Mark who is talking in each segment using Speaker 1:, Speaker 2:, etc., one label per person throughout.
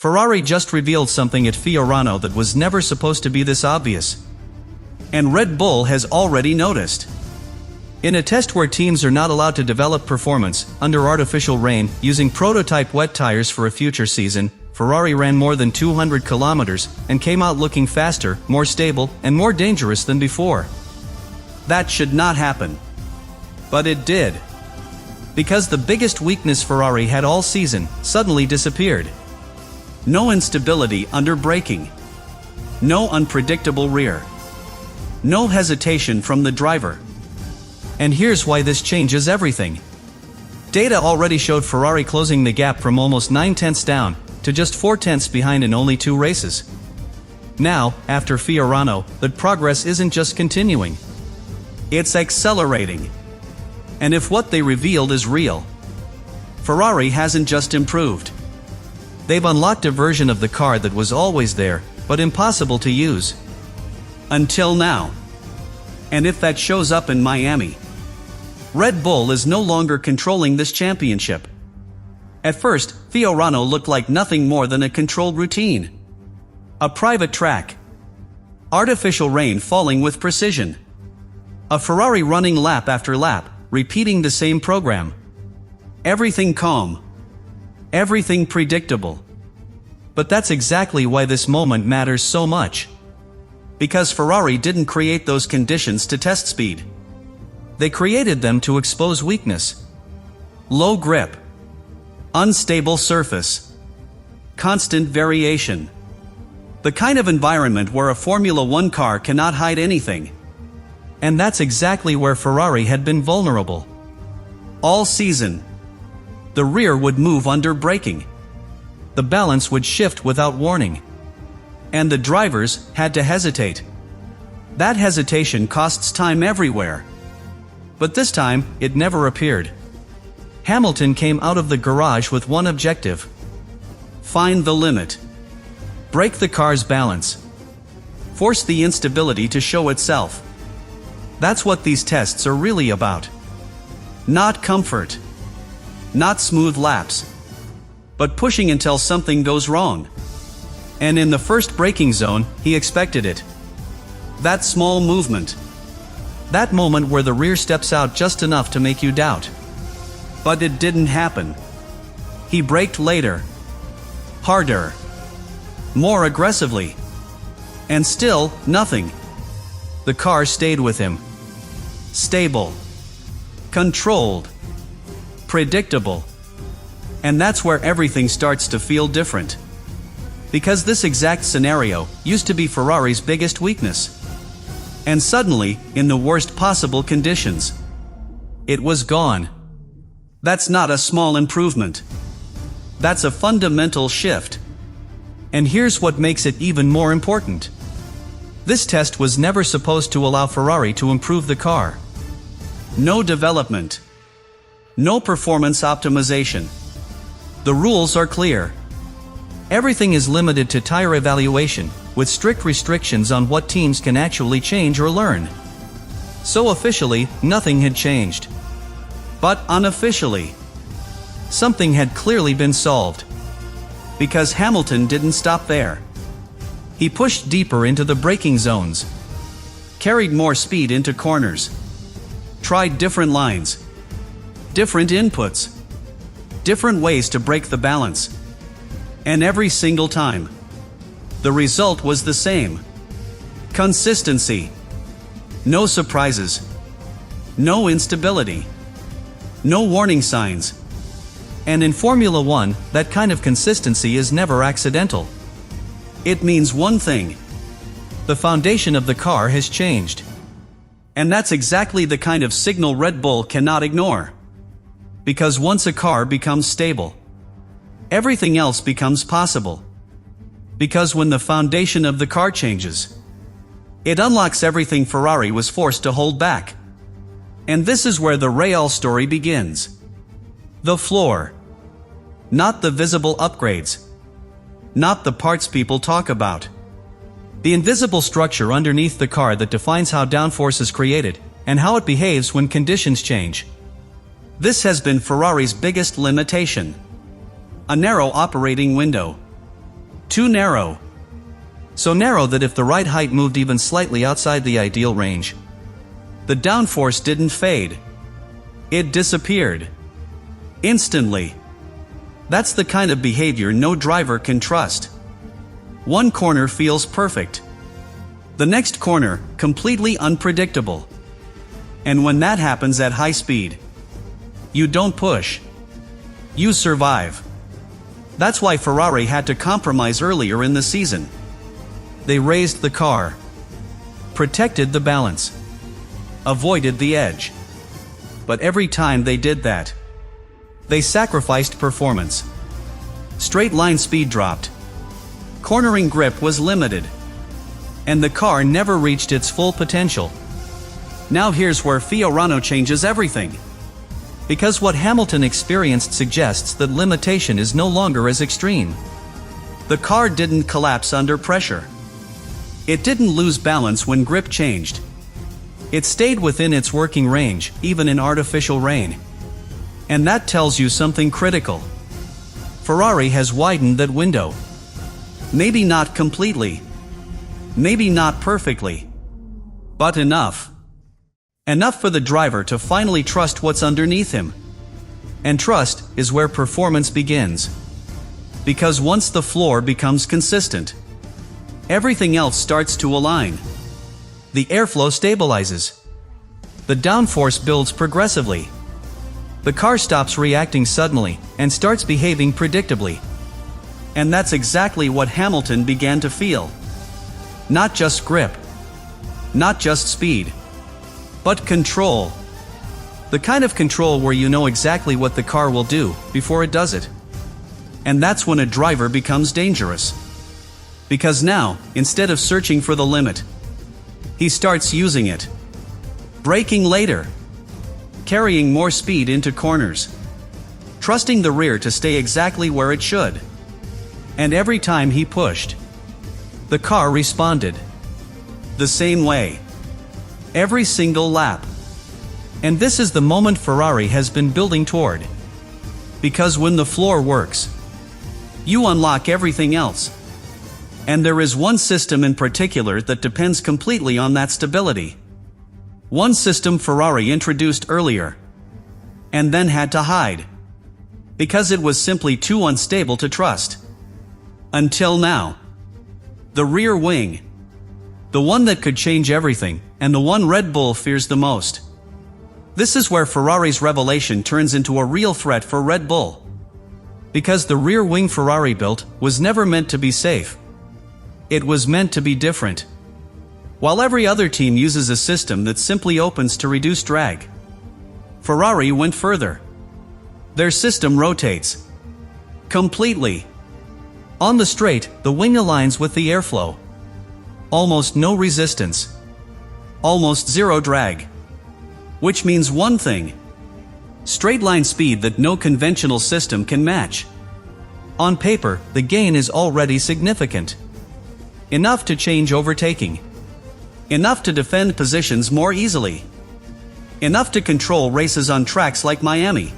Speaker 1: Ferrari just revealed something at Fiorano that was never supposed to be this obvious. And Red Bull has already noticed. In a test where teams are not allowed to develop performance under artificial rain using prototype wet tires for a future season, Ferrari ran more than 200 kilometers and came out looking faster, more stable, and more dangerous than before. That should not happen. But it did. Because the biggest weakness Ferrari had all season suddenly disappeared. No instability under braking. No unpredictable rear. No hesitation from the driver. And here's why this changes everything. Data already showed Ferrari closing the gap from almost 9/10 down to just 4/10 behind in only 2 races. Now, after Fiorano, that progress isn't just continuing. It's accelerating. And if what they revealed is real, Ferrari hasn't just improved. They've unlocked a version of the car that was always there, but impossible to use. Until now. And if that shows up in Miami, Red Bull is no longer controlling this championship. At first, Fiorano looked like nothing more than a controlled routine. A private track. Artificial rain falling with precision. A Ferrari running lap after lap, repeating the same program. Everything calm. Everything predictable. But that's exactly why this moment matters so much. Because Ferrari didn't create those conditions to test speed. They created them to expose weakness. Low grip. Unstable surface. Constant variation. The kind of environment where a Formula One car cannot hide anything. And that's exactly where Ferrari had been vulnerable. All season. The rear would move under braking. The balance would shift without warning. And the drivers had to hesitate. That hesitation costs time everywhere. But this time, it never appeared. Hamilton came out of the garage with one objective. Find the limit. Break the car's balance. Force the instability to show itself. That's what these tests are really about. Not comfort. Not smooth laps. But pushing until something goes wrong. And in the first braking zone, he expected it. That small movement. That moment where the rear steps out just enough to make you doubt. But it didn't happen. He braked later. Harder. More aggressively. And still, nothing. The car stayed with him. Stable. Controlled. Predictable. And that's where everything starts to feel different. Because this exact scenario used to be Ferrari's biggest weakness. And suddenly, in the worst possible conditions, it was gone. That's not a small improvement. That's a fundamental shift. And here's what makes it even more important. This test was never supposed to allow Ferrari to improve the car. No development. No performance optimization. The rules are clear. Everything is limited to tire evaluation, with strict restrictions on what teams can actually change or learn. So officially, nothing had changed. But unofficially, something had clearly been solved. Because Hamilton didn't stop there. He pushed deeper into the braking zones. Carried more speed into corners. Tried different lines. Different inputs. Different ways to break the balance. And every single time, the result was the same. Consistency. No surprises. No instability. No warning signs. And in Formula One, that kind of consistency is never accidental. It means one thing. The foundation of the car has changed. And that's exactly the kind of signal Red Bull cannot ignore. Because once a car becomes stable, everything else becomes possible. Because when the foundation of the car changes, it unlocks everything Ferrari was forced to hold back. And this is where the real story begins. The floor. Not the visible upgrades. Not the parts people talk about. The invisible structure underneath the car that defines how downforce is created, and how it behaves when conditions change. This has been Ferrari's biggest limitation. A narrow operating window. Too narrow. So narrow that if the ride height moved even slightly outside the ideal range, the downforce didn't fade. It disappeared. Instantly. That's the kind of behavior no driver can trust. One corner feels perfect. The next corner, completely unpredictable. And when that happens at high speed, you don't push. You survive. That's why Ferrari had to compromise earlier in the season. They raised the car, protected the balance, avoided the edge. But every time they did that, they sacrificed performance. Straight line speed dropped. Cornering grip was limited. And the car never reached its full potential. Now here's where Fiorano changes everything. Because what Hamilton experienced suggests that limitation is no longer as extreme. The car didn't collapse under pressure. It didn't lose balance when grip changed. It stayed within its working range, even in artificial rain. And that tells you something critical. Ferrari has widened that window. Maybe not completely. Maybe not perfectly. But enough. Enough for the driver to finally trust what's underneath him. And trust is where performance begins. Because once the floor becomes consistent, everything else starts to align. The airflow stabilizes. The downforce builds progressively. The car stops reacting suddenly and starts behaving predictably. And that's exactly what Hamilton began to feel. Not just grip. Not just speed. But control. The kind of control where you know exactly what the car will do before it does it. And that's when a driver becomes dangerous. Because now, instead of searching for the limit, he starts using it. Braking later. Carrying more speed into corners. Trusting the rear to stay exactly where it should. And every time he pushed, the car responded. The same way. Every single lap. And this is the moment Ferrari has been building toward. Because when the floor works, you unlock everything else. And there is one system in particular that depends completely on that stability. One system Ferrari introduced earlier, and then had to hide. Because it was simply too unstable to trust. Until now. The rear wing. The one that could change everything, and the one Red Bull fears the most. This is where Ferrari's revelation turns into a real threat for Red Bull. Because the rear wing Ferrari built was never meant to be safe. It was meant to be different. While every other team uses a system that simply opens to reduce drag, Ferrari went further. Their system rotates. Completely. On the straight, the wing aligns with the airflow. Almost no resistance. Almost zero drag. Which means one thing. Straight line speed that no conventional system can match. On paper, the gain is already significant. Enough to change overtaking. Enough to defend positions more easily. Enough to control races on tracks like Miami.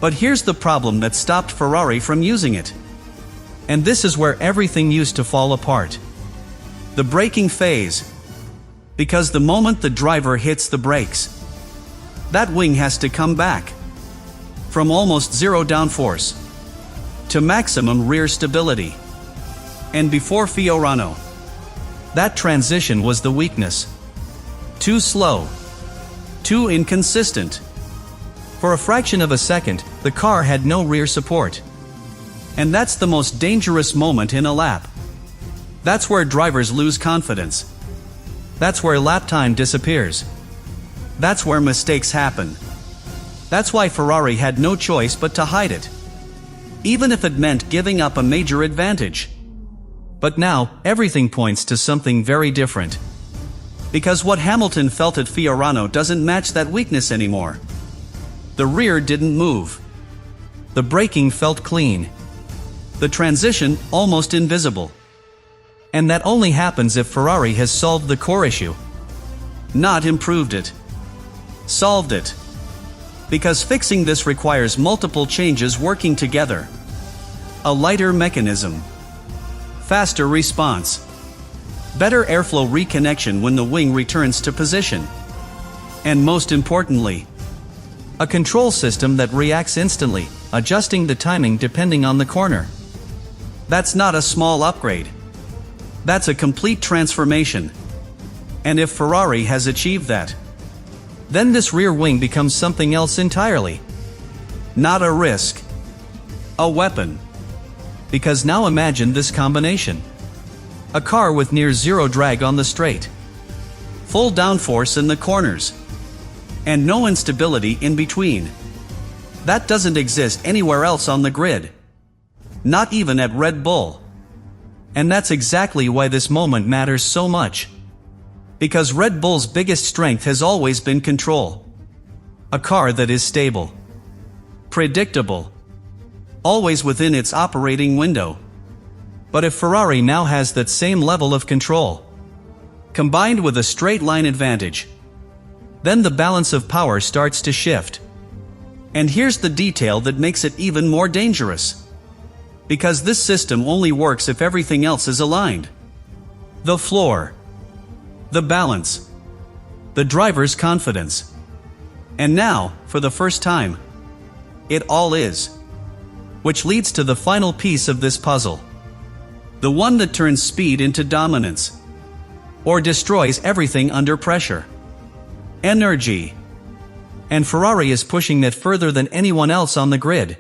Speaker 1: But here's the problem that stopped Ferrari from using it. And this is where everything used to fall apart. The braking phase. Because the moment the driver hits the brakes, that wing has to come back. From almost zero downforce to maximum rear stability. And before Fiorano, that transition was the weakness. Too slow. Too inconsistent. For a fraction of a second, the car had no rear support. And that's the most dangerous moment in a lap. That's where drivers lose confidence. That's where lap time disappears. That's where mistakes happen. That's why Ferrari had no choice but to hide it. Even if it meant giving up a major advantage. But now, everything points to something very different. Because what Hamilton felt at Fiorano doesn't match that weakness anymore. The rear didn't move. The braking felt clean. The transition almost invisible. And that only happens if Ferrari has solved the core issue. Not improved it. Solved it. Because fixing this requires multiple changes working together. A lighter mechanism. faster response, better airflow reconnection when the wing returns to position, and most importantly, a control system that reacts instantly, adjusting the timing depending on the corner. That's not a small upgrade. That's a complete transformation. And if Ferrari has achieved that, then this rear wing becomes something else entirely. Not a risk, a weapon. Because now imagine this combination. A car with near zero drag on the straight, full downforce in the corners, and no instability in between. That doesn't exist anywhere else on the grid. Not even at Red Bull. And that's exactly why this moment matters so much. Because Red Bull's biggest strength has always been control. A car that is stable, predictable, always within its operating window. But if Ferrari now has that same level of control, combined with a straight line advantage, then the balance of power starts to shift. And here's the detail that makes it even more dangerous. Because this system only works if everything else is aligned. The floor, the balance, the driver's confidence. And now, for the first time, it all is. Which leads to the final piece of this puzzle. The one that turns speed into dominance. Or destroys everything under pressure. Energy. And Ferrari is pushing that further than anyone else on the grid.